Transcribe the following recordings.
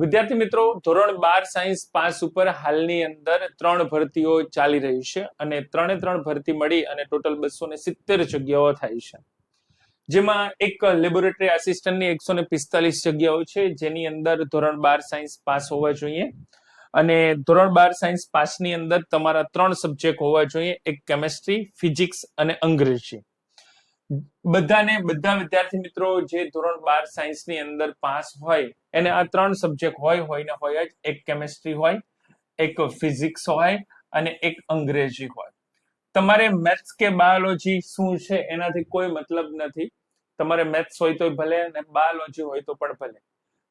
વિદ્યાર્થી મિત્રો, ધોરણ 12 સાયન્સ પાસ ઉપર હાલની અંદર 3 ભરતીઓ ચાલી રહી છે અને 3 ભરતી મળી અને ટોટલ 270 જગ્યાઓ થાય છે, જેમાં એક લેબોરેટરી આસિસ્ટન્ટની 145 જગ્યાઓ છે, જેની અંદર ધોરણ 12 સાયન્સ પાસ હોવા જોઈએ અને ધોરણ 12 સાયન્સ પાસની અંદર તમારા 3 સબ્જેક્ટ હોવા જોઈએ, એક કેમેસ્ટ્રી, ફિઝિક્સ અને અંગ્રેજી. બધા વિદ્યાર્થી મિત્રો જે ધોરણ 12 સાયન્સ ની અંદર પાસ હોય એને આ 3 સબ્જેક્ટ હોય જ. એક કેમેસ્ટ્રી હોય, એક ફિઝિક્સ હોય અને એક અંગ્રેજી હોય. તમારે મેથ્સ કે બાયોલોજી શું છે એનાથી કોઈ મતલબ નથી. તમારે મેથ્સ હોય તો ભલે અને બાયોલોજી હોય તો પણ ભલે.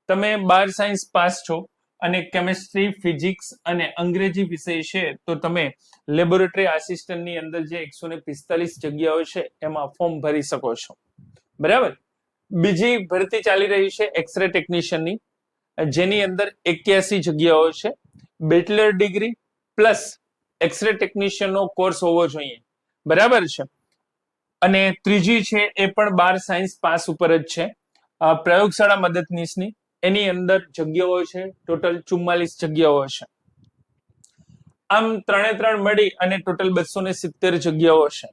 તમે 12 સાયન્સ પાસ છો અને કેમેસ્ટ્રી, ફિઝિક્સ અને અંગ્રેજી વિષય છે તો તમે લેબોરેટરી આસિસ્ટન્ટની અંદર જે 145 જગ્યાઓ છે એમાં ફોર્મ ભરી શકો છો. બરાબર. બીજી ભરતી ચાલી રહી છે એક્સરે ટેકનિશિયનની, જેની અંદર 81 જગ્યાઓ છે. બેચલર ડિગ્રી પ્લસ એક્સરે ટેકનિશિયનનો કોર્સ હોવો જોઈએ. બરાબર છે. અને ત્રીજી છે એ પણ 12 સાયન્સ પાસ ઉપર જ છે, પ્રયોગશાળા મદદનીશની. એની અંદર જગ્યાઓ છે ટોટલ 44 જગ્યાઓ છે. આમ 3 મળી અને ટોટલ 270 જગ્યાઓ છે.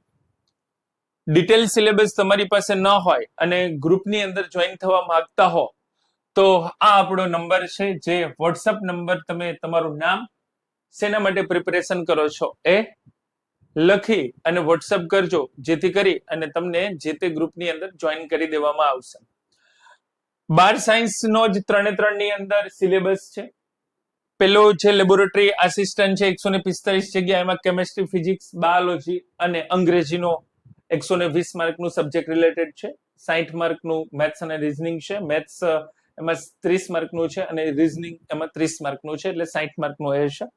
ડિટેલ સિલેબસ તમારી પાસે ન હોય અને ગ્રુપની અંદર જોઈન થવા માંગતા હો તો આ આપણો નંબર છે, જે વોટ્સઅપ નંબર. તમે તમારું નામ, શેના માટે પ્રિપેરેશન કરો છો એ લખી અને વોટ્સઅપ કરજો, જેથી કરી અને તમને જે તે ગ્રુપની અંદર જોઈન કરી દેવામાં આવશે. 12 સાયન્સ નો જ 3 ની અંદર સિલેબસ છે. પેલો જે લેબોરેટરી આસિસ્ટન્ટ છે 145 જગ્યા, એમાં કેમેસ્ટ્રી, ફિઝિક્સ, બાયોલોજી અને અંગ્રેજીનો 120 માર્કનું સબ્જેક્ટ રિલેટેડ છે. 60 માર્કનું મેથ્સ અને રીઝનિંગ છે. મેથ્સ એમાં 30 માર્કનું છે અને રીઝનિંગ એમાં 30 માર્કનું છે, એટલે 60 માર્કનું એ છે.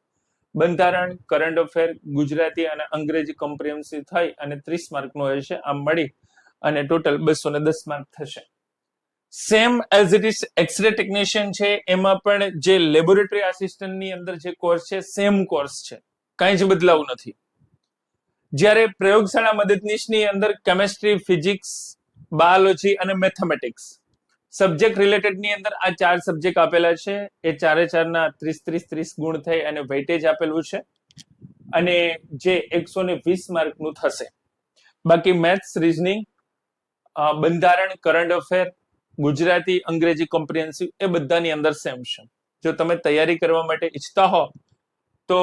બંધારણ, કરંટ અફેર, ગુજરાતી અને અંગ્રેજી કોમ્પ્રિહેન્સિવ થઈ અને 30 માર્કનું એ છે. આમ મળી અને ટોટલ 210 માર્ક થશે. Same as it is x-ray technician છે, એમાં પણ જે લેબોરેટરી આસિસ્ટન્ટની અંદર જે કોર્સ છે સેમ કોર્સ છે, કાંઈ જ બદલાવ નથી. જ્યારે પ્રયોગશાળા મદદનીશની અંદર કેમેસ્ટ્રી, ફિઝિક્સ, બાયોલોજી અને મેથેમેટિક્સ સબ્જેક્ટ રિલેટેડ ની અંદર આ 4 સબ્જેક્ટ આપેલા છે. એ 4 ના 30 ગુણ થઈ અને વેઇટેજ આપેલું છે અને જે 120 માર્કનું થશે. બાકી મેથ્સ, રીઝનિંગ, બંધારણ, કરંટ અફેર, ગુજરાતી, અંગ્રેજી કોમ્પ્રિહેન્સિવ એ બધાની અંદર સેમ છે. જો તમે તૈયારી કરવા માટે ઈચ્છતા હો તો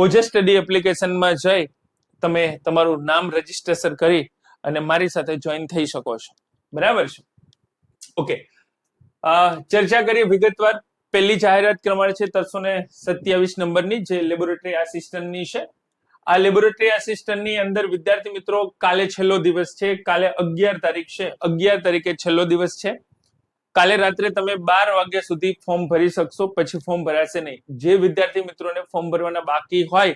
ઓજસ સ્ટડી એપ્લિકેશનમાં જઈ તમે તમારું નામ રજીસ્ટ્રેશન કરી અને મારી સાથે જોઈન થઈ શકો છો. બરાબર છે. ઓકે, ચર્ચા કરીએ વિગતવાર. પહેલી જાહેરાત કરવાની છે 327 નંબરની, જે લેબોરેટરી આસિસ્ટન્ટની છે. આ લેબોરેટરી આસિસ્ટન્ટની અંદર વિદ્યાર્થી મિત્રો કાલે છેલ્લો દિવસ છે. કાલે 11 તારીખ છે. 11 તારીખે છેલ્લો દિવસ છે. કાલે રાત્રે તમે 12 વાગ્યા સુધી ફોર્મ ભરી શકશો, પછી ફોર્મ ભરાશે નહીં. જે વિદ્યાર્થી મિત્રોને ફોર્મ ભરવાના બાકી હોય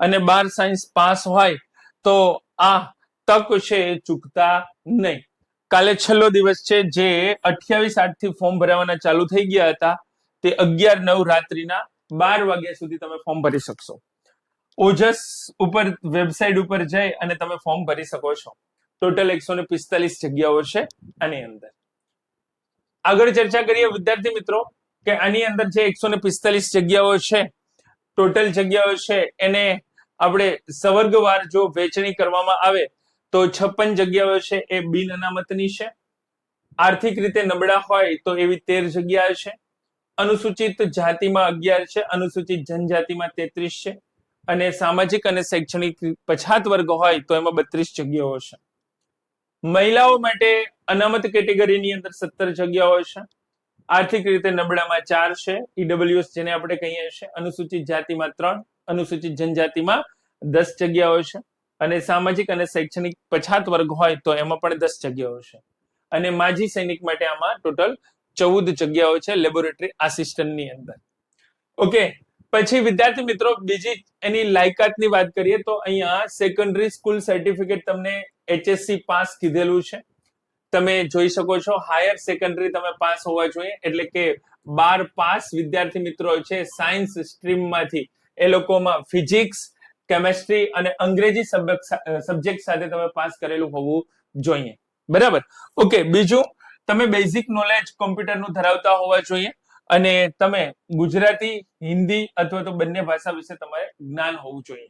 અને 12 સાયન્સ પાસ હોય તો આ તક છે એ ચૂકતા નહીં. કાલે છેલ્લો દિવસ છે, જે 28/8 થી ફોર્મ ભરવાના ચાલુ થઈ ગયા હતા, તે 11/9 રાત્રિના 12 વાગ્યા સુધી તમે ફોર્મ ભરી શકશો. ઓજસ ઉપર વેબસાઇટ ઉપર જઈ અને તમે ફોર્મ ભરી શકો છો. ટોટલ 145 જગ્યાઓ છે આની અંદર. આગળ ચર્ચા કરીએ વિદ્યાર્થી મિત્રો કે આની અંદર જે 145 જગ્યાઓ છે, ટોટલ જગ્યાઓ છે, એને આપણે સવર્ગવાર જો વહેંચણી કરવામાં આવે તો 56 જગ્યાઓ છે એ બિન અનામતની છે. આર્થિક રીતે નબળા હોય તો એવી 13 જગ્યા છે. અનુસૂચિત જાતિમાં 11 છે, અનુસૂચિત જનજાતિમાં 33 છે અને સામાજિક અને શૈક્ષણિક પછાત વર્ગ હોય તો એમાં 32 જગ્યાઓ છે. મહિલાઓ માટે અનામત કેટેગરીની અંદર 17 જગ્યાઓ છે. આર્થિક રીતે નબળામાં 4 છે, ઈડબ્લ્યુએસ જેને આપણે કહીએ છીએ. અનુસૂચિત જાતિમાં 3, અનુસૂચિત જનજાતિમાં 10 જગ્યાઓ છે અને સામાજિક અને શૈક્ષણિક પછાત વર્ગ હોય તો એમાં પણ 10 જગ્યાઓ છે. અને માજી સૈનિક માટે આમાં ટોટલ 14 જગ્યાઓ છે લેબોરેટરી આસિસ્ટન્ટની અંદર. ઓકે, પછી વિદ્યાર્થી મિત્રો બીજી એની લાયકાતની વાત કરીએ તો અહીંયા સેકન્ડરી સ્કૂલ સર્ટિફિકેટ તમને HSC પાસ કીધેલું છે. તમે જોઈ શકો છો હાયર સેકન્ડરી તમે પાસ હોવા જોઈએ, એટલે કે 12 પાસ વિદ્યાર્થી મિત્રો છે સાયન્સ સ્ટ્રીમમાંથી, એ લોકોમાં ફિઝિક્સ, કેમેસ્ટ્રી અને અંગ્રેજી સબ્જેક્ટ સાથે તમે પાસ કરેલું હોવું જોઈએ. બરાબર. ઓકે, બીજું તમે બેઝિક નોલેજ કોમ્પ્યુટરનું ધરાવતા હોવા જોઈએ. અને તમે ગુજરાતી, હિન્દી અથવા તો બંને ભાષા વિશે તમારે જ્ઞાન હોવું જોઈએ.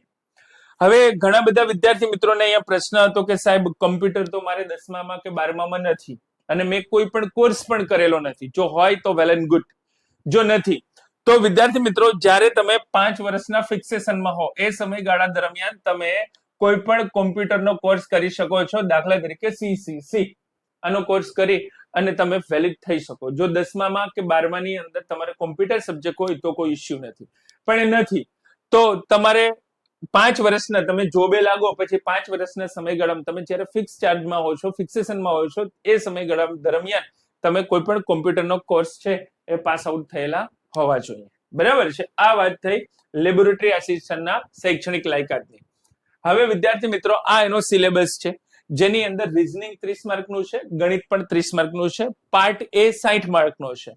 હવે ઘણા બધા વિદ્યાર્થી મિત્રોને અહીંયા પ્રશ્ન હતો કે સાહેબ કમ્પ્યુટર તો મારે 10મામાં કે 12મામાં નથી અને મેં કોઈ પણ કોર્સ પણ કરેલો નથી. જો હોય તો વેલ એન્ડ ગુડ, જો નથી તો વિદ્યાર્થી મિત્રો જ્યારે તમે 5 વર્ષના ફિક્સેશનમાં હો એ સમયગાળા દરમિયાન તમે કોઈ પણ કોમ્પ્યુટરનો કોર્સ કરી શકો છો. દાખલા તરીકે CCC આનો કોર્સ કરી અને તમે વેલિડ થઈ શકો. જો 10મામાં કે 12માની અંદર તમારે કોમ્પ્યુટર સબ્જેક્ટ હોય તો કોઈ ઇસ્યુ નથી, પણ એ નથી તો તમારે 5 વર્ષના તમે જોબે લાગો પછી 5 વર્ષના સમયગાળામાં તમે જ્યારે ફિક્સ ચાર્જમાં હો છો, ફિક્સેશનમાં હો છો, એ સમયગાળા દરમિયાન તમે કોઈ પણ કોમ્પ્યુટરનો કોર્સ છે એ પાસ આઉટ થયેલા હોવા જોઈએ. બરાબર છે. આ વાત થઈ લેબોરેટરી આસિસ્ટન્ટના શૈક્ષણિક લાયકાતની. હવે વિદ્યાર્થી મિત્રો આ એનો સિલેબસ છે જેની અંદર રીઝનિંગ 30 માર્કનું છે, ગણિત પણ 30 માર્કનું છે, પાર્ટ એ 60 માર્કનો છે,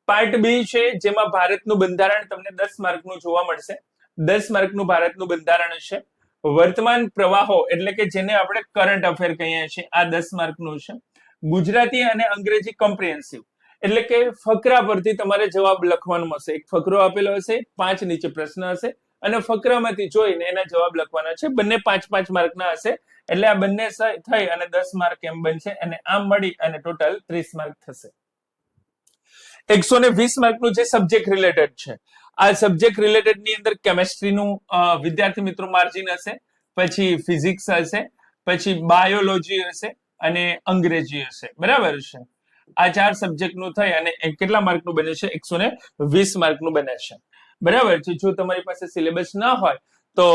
પાર્ટ બી છે જેમાં ભારતનું બંધારણ તમને 10 માર્કનું જોવા મળશે. 10 માર્કનું ભારતનું બંધારણ છે. વર્તમાન પ્રવાહો એટલે કે જેને આપણે કરંટ અફેર કહીએ છીએ આ 10 માર્કનું છે. ગુજરાતી અને અંગ્રેજી કોમ્પ્રિહેન્સિવ એટલે કે ફકરા પરથી તમારે જવાબ લખવાનો હશે. એક ફકરો આપેલો હશે, 5 નીચે પ્રશ્ન હશે અને ફકરામાંથી જોઈને એના જવાબ લખવાના છે. બંને 5-5 માર્કના હશે એટલે આ બંને થઈ અને 10 માર્ક એમ બનશે અને આમ મળી અને ટોટલ 30 માર્ક થશે. 120 માર્કનું જે સબ્જેક્ટ રિલેટેડ છે આ સબ્જેક્ટ રિલેટેડ ની અંદર કેમેસ્ટ્રીનું વિદ્યાર્થી મિત્રો માર્જિન હશે, પછી ફિઝિક્સ હશે, પછી બાયોલોજી હશે અને અંગ્રેજી હશે. બરાબર છે. આ 4 સબ્જેક્ટનું થઈ અને કેટલા માર્કનું બને છે? 120 માર્કનું બને છે. બરાબર છે. જો તમારી પાસે સિલેબસ ના હોય તો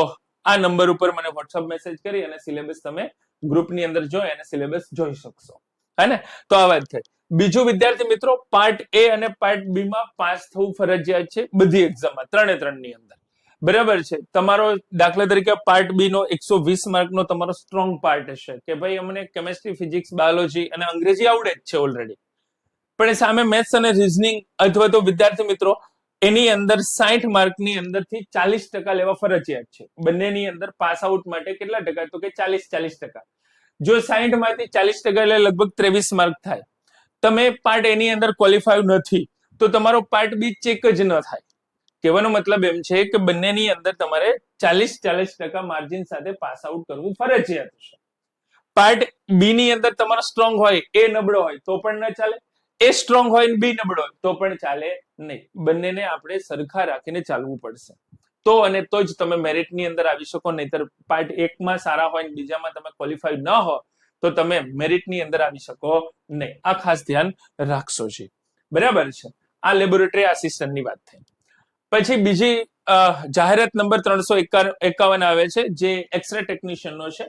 આ નંબર ઉપર મને વોટ્સઅપ મેસેજ કરી અને સિલેબસ તમે ગ્રુપની અંદર જોઈ અને સિલેબસ જોઈ શકશો. હે ને? તો આ વાત થઈ. બીજું વિદ્યાર્થી મિત્રો પાર્ટ એ અને પાર્ટ બી માં પાસ થવું ફરજિયાત છે બધી એક્ઝામમાં, 3 ની અંદર. બરાબર છે. તમારો દાખલા તરીકે પાર્ટ બી નો 120 માર્કનો તમારો સ્ટ્રોંગ પાર્ટ હશે કે ભાઈ અમને કેમેસ્ટ્રી, ફિઝિક્સ, બાયોલોજી અને અંગ્રેજી આવડે જ છે ઓલરેડી, પણ સામે મેથ્સ અને રીઝનિંગ અથવા તો વિદ્યાર્થી મિત્રો એની અંદર 60 માર્કની અંદરથી 40% લેવા ફરજિયાત છે. બંનેની અંદર પાસ આઉટ માટે કેટલા ટકા? તો કે 40%. જો 60 માંથી 40% એટલે લગભગ 23 માર્ક થાય. તમે પાર્ટ એની અંદર ક્વોલિફાય નથી તો તમારો પાર્ટ બી ચેક જ ન થાય. કહેવાનો મતલબ એમ છે કે બંનેની અંદર તમારે 40% માર્જિન સાથે પાસ આઉટ કરવું ફરજિયાત છે. પાર્ટ બી ની અંદર તમારો સ્ટ્રોંગ હોય, એ નબળો હોય તો પણ ન ચાલે, એ સ્ટ્રોંગ હોય ને બી નબળો હોય તો પણ ચાલે નહીં. બંનેને આપણે સરખા રાખીને ચાલવું પડશે તો અને તો જ તમે મેરિટની અંદર આવી શકો. નહીતર પાર્ટ 1 માં સારા હોય ને બીજામાં તમે ક્વોલિફાય ન હો તો તમે મેરિટની અંદર આવી શકો નહીં. આ ખાસ ધ્યાન રાખશો જી. બરાબર છે. આ લેબોરેટરી આસિસ્ટન્ટની વાત થઈ. પછી બીજી જાહેરાત નંબર 351 આવે છે જે એક્સરે ટેકનિશિયનનો છે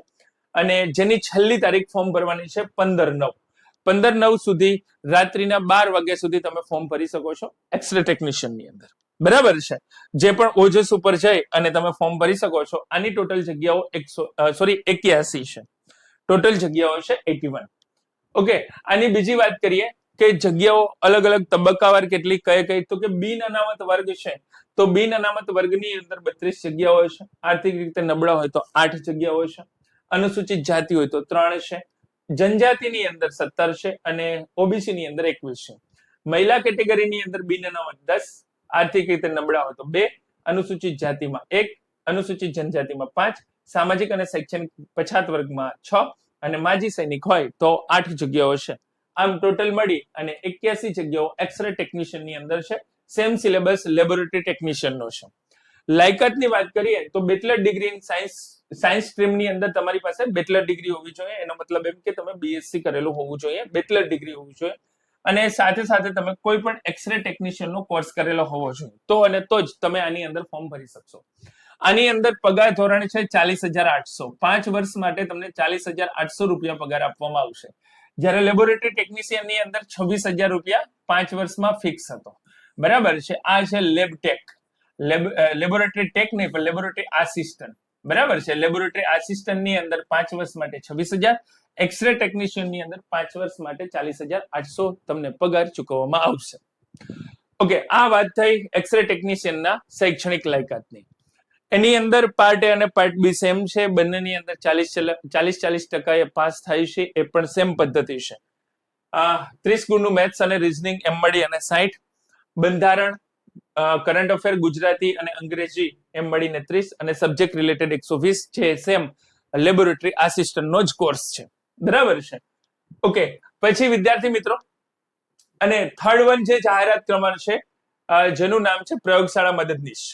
અને જેની છેલ્લી તારીખ ફોર્મ ભરવાની છે 15/9 સુધી રાત્રિના 12 વાગ્યા સુધી તમે ફોર્મ ભરી શકો છો એક્સરે ટેકનિશિયનની અંદર. બરાબર છે. જે પણ ઓજસ ઉપર જઈ અને તમે ફોર્મ ભરી શકો છો. આની ટોટલ જગ્યાઓ 81 છે. ટોટલ જગ્યાઓ છે 81. ઓકે. આની બીજી વાત કરીએ કે જગ્યાઓ અલગ અલગ તબક્કાવાર કેટલી કઈ તો કે બિન અનામત વર્ગ છે તો બિન અનામત વર્ગની અંદર 32 જગ્યાઓ છે. આર્થિક રીતે નબળા હોય તો 8 જગ્યાઓ છે. અનુસૂચિત જાતિ હોય તો 3 છે. જનજાતિની અંદર 17 છે અને ઓબીસી ની અંદર 21 છે. મહિલા કેટેગરીની અંદર બિન અનામત 10, આર્થિક રીતે નબળા હોય તો 2, અનુસૂચિત જાતિમાં 1, અનુસૂચિત જનજાતિમાં 5, સામાજિક અને શૈક્ષણિક પછાત વર્ગમાં 6 અને માજી સૈનિક હોય તો 8 જગ્યાઓ છે. આમ ટોટલ મળી અને 81 જગ્યાઓ એક્સરે ટેકનિશિયન ની અંદર છે. સેમ સિલેબસ લેબોરેટરી ટેકનિશિયન નો છે. લાયકાતની વાત કરીએ તો bachelor degree in science stream ની અંદર તમારી પાસે બેચલર ડિગ્રી હોવી જોઈએ. એનો મતલબ એમ કે તમે બીએસસી કરેલું હોવું જોઈએ, બેચલર ડિગ્રી હોવી જોઈએ અને સાથે સાથે તમે કોઈ પણ એક્સરે ટેકનિશિયન નો કોર્સ કરેલો હોવો જોઈએ તો અને તો જ તમે આની અંદર ફોર્મ ભરી શકશો. આની અંદર પગાર ધોરણ છે 40,800. 5 વર્ષ માટે તમને 40,800 રૂપિયા પગાર આપવામાં આવશે. જ્યારે લેબોરેટરી ટેકનિશિયન ની અંદર 26,000 રૂપિયા 5 વર્ષમાં ફિક્સ હતો. બરાબર છે. આ છે લેબ ટેક, લેબોરેટરી ટેક નહીં પણ લેબોરેટરી આસિસ્ટન્ટ. બરાબર છે. લેબોરેટરી આસિસ્ટન્ટ ની અંદર 5 વર્ષ માટે 26,000, એક્સરે ટેકનિશિયન ની અંદર 5 વર્ષ માટે 40,800 તમને પગાર ચૂકવવામાં આવશે. ઓકે. આ વાત થઈ એક્સરે ટેકનિશિયન ના શૈક્ષણિક લાયકાતની. એની અંદર પાર્ટ એ અને પાર્ટ બી સેમ છે. બંનેની અંદર 40% એ પાસ થાય છે. એ પણ સેમ પદ્ધતિ છે. 30 ગુણનું મેથ્સ અને રીઝનિંગ એમ મળી અને 60. બંધારણ, કરંટ અફેર, ગુજરાતી અને અંગ્રેજી એમ મળીને 30 અને સબ્જેક્ટ રિલેટેડ 120 છે સેમ લેબોરેટરી આસિસ્ટન્ટનો જ કોર્સ છે. બરાબર છે. ઓકે, પછી વિદ્યાર્થી મિત્રો અને થર્ડ વન જે જાહેરાત ક્રમાંક છે જેનું નામ છે પ્રયોગશાળા મદદનીશ.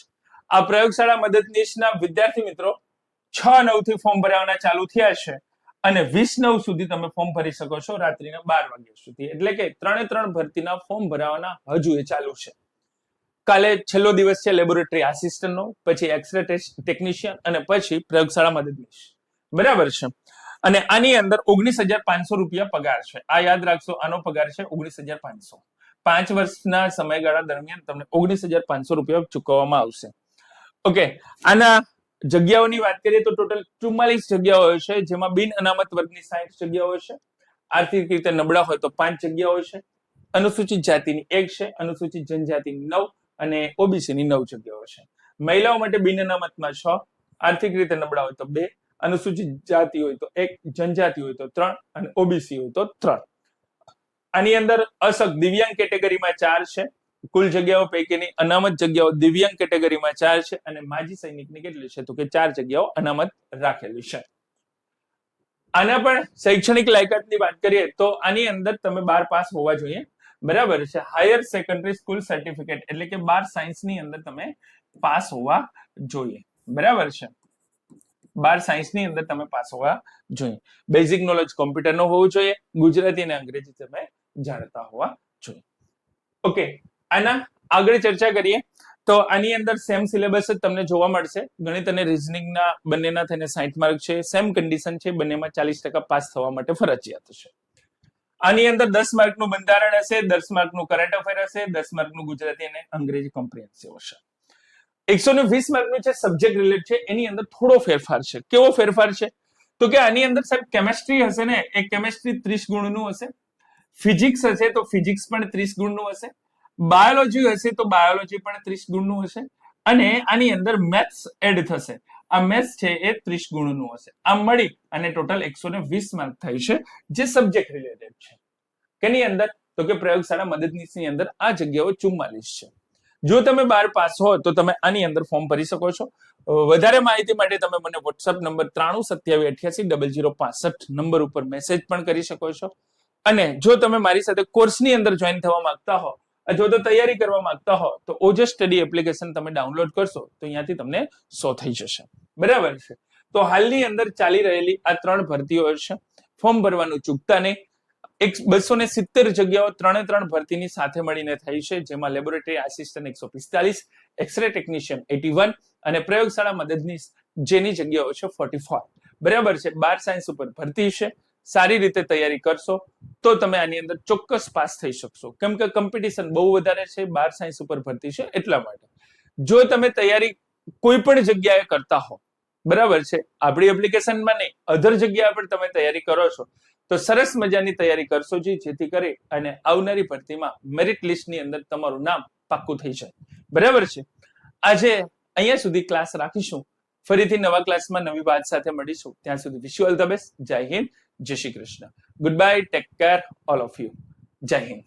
આ પ્રયોગશાળા મદદનીશના વિદ્યાર્થી મિત્રો 6/9 થી ફોર્મ ભરાવાના ચાલુ થયા છે અને 20/9 સુધી તમે ફોર્મ ભરી શકો છો રાત્રિના 12 વાગ્યા સુધી. એટલે કે 3 ભરતીના ફોર્મ ભરાવાના હજુ એ ચાલુ છે. કાલે છેલ્લો દિવસ છે લેબોરેટરી આસિસ્ટન્ટનો, પછી એક્સરે ટેકનિશિયન અને પછી પ્રયોગશાળા મદદનીશ. બરાબર છે. અને આની અંદર 19,500 રૂપિયા પગાર છે. આ યાદ રાખશો, આનો પગાર છે 19,500. 5 વર્ષના સમયગાળા દરમિયાન તમને 19,500 રૂપિયા ચૂકવવામાં આવશે. ઓકે, આના જગ્યાઓની વાત કરીએ તો ટોટલ 44 જગ્યાઓ છે, જેમાં બિન અનામત વર્ગની 60 જગ્યાઓ છે, આર્થિક રીતે નબળા હોય તો 5 જગ્યાઓ છે, અનુસૂચિત જાતિની 1 છે, અનુસૂચિત જનજાતિની 9 અને ઓબીસી ની 9 જગ્યાઓ છે. મહિલાઓ માટે બિન અનામતમાં 6, આર્થિક રીતે નબળા હોય તો 2, અનુસૂચિત જાતિ હોય તો 1, જનજાતિ હોય તો 3 અને ઓબીસી હોય તો 3. આની અંદર અશક્ત દિવ્યાંગ કેટેગરીમાં 4 છે. કુલ જગ્યાઓ પૈકીની અનામત જગ્યાઓ દિવ્યાંગ કેટેગરીમાં 4 છે અને માજી સૈનિકની કેટલી છે તો કે 4 જગ્યાઓ અનામત રાખેલી છે. આના પણ શૈક્ષણિક લાયકાતની વાત કરીએ તો આની અંદર તમે 12 પાસ હોવા જોઈએ. બરાબર છે. હાયર સેકન્ડરી સ્કૂલ સર્ટિફિકેટ એટલે કે 12 સાયન્સની અંદર તમે પાસ હોવા જોઈએ. બરાબર છે. 12 સાયન્સની અંદર તમે પાસ હોવા જોઈએ. બેઝિક નોલેજ કોમ્પ્યુટરનો હોવું જોઈએ. ગુજરાતી અને અંગ્રેજી તમે જાણતા હોવા જોઈએ. ઓકે, આના આગળ ચર્ચા કરીએ તો આની અંદર સેમ સિલેબસ જ તમને જોવા મળશે. ગણિત અને રીઝનિંગના બંનેના થઈને 60 માર્ક છે. સેમ કન્ડિશન છે, બંનેમાં 40% પાસ થવા માટે ફરજિયાત છે. આની અંદર 10 માર્કનું બંધારણ હશે, 10 માર્કનું કરંટ અફેર હશે, 10 માર્કનું ગુજરાતી અને અંગ્રેજી કોમ્પ્રિહેન્સિવ હશે. 120 માર્કનું છે સબ્જેક્ટ રિલેટેડ છે, એની અંદર થોડો ફેરફાર છે. કેવો ફેરફાર છે તો કે આની અંદર સાહેબ કેમેસ્ટ્રી હશે ને, એ કેમેસ્ટ્રી 30 ગુણનું હશે. ફિઝિક્સ હશે તો ફિઝિક્સ પણ 30 ગુણનું હશે. બાયોલોજી હશે તો બાયોલોજી પણ 30 ગુણનું હશે. અને આની અંદર મેથ્સ એડ થશે. આ મેથ્સ છે એ 30 ગુણનું હશે. આમ મળી અને ટોટલ 120 માર્ક થાય છે, જે સબ્જેક્ટ રિલેટેડ છે. કેની અંદર તો કે પ્રયોગશાળા મદદનીશની અંદર આ જગ્યાઓ 44 છે. જો તમે 12 પાસ હો તો તમે આની અંદર ફોર્મ ભરી શકો છો. વધારે માહિતી માટે તમે મને વોટ્સઅપ નંબર 9327880065 નંબર ઉપર મેસેજ પણ કરી શકો છો. અને જો તમે મારી સાથે કોર્સની અંદર જોઈન થવા માંગતા હો અથવા તો તૈયારી કરવા માંગતા હો તો ઓજસ સ્ટડી એપ્લિકેશન તમે ડાઉનલોડ કરશો તો અહીંયાથી તમને 100 થઈ જશે. બરાબર છે. તો હાલની અંદર ચાલી રહેલી આ 3 ભરતીઓ છે. ફોર્મ ભરવાનું ચૂકતા નહીં. 270 જગ્યાઓ 3 ભરતીની સાથે મળીને થઈ છે, જેમાં લેબોરેટરી આસિસ્ટન્ટ 145, એક્સરે ટેકનિશિયન 81 અને પ્રયોગશાળા મદદનીશ જેની જગ્યાઓ છે 44. બરાબર છે. 12 સાયન્સ ઉપર ભરતી છે. સારી રીતે તૈયારી કરશો તો તમે આની અંદર ચોક્કસ પાસ થઈ શકશો, કેમ કે કોમ્પિટિશન બહુ વધારે છે. 12 સાયન્સ ઉપર ભરતી છે એટલા માટે. જો તમે તૈયારી કોઈ પણ જગ્યાએ કરતા હો, બરાબર છે, આપણી એપ્લિકેશનમાં નહીં અધર જગ્યાએ પણ તમે તૈયારી કરો છો તો સરસ મજાની તૈયારી કરશો, જેથી કરી અને આવનારી ભરતીમાં મેરિટ લિસ્ટની અંદર તમારું નામ પાક્કું થઈ જાય. બરાબર છે. આજે અહીંયા સુધી ક્લાસ રાખીશું. ફરીથી નવા ક્લાસમાં નવી વાત સાથે મળીશું. ત્યાં સુધી wish you all the best. જય હિન્દ, જય Shri Krishna. Good bye, take care all of you. જય હિન્દ.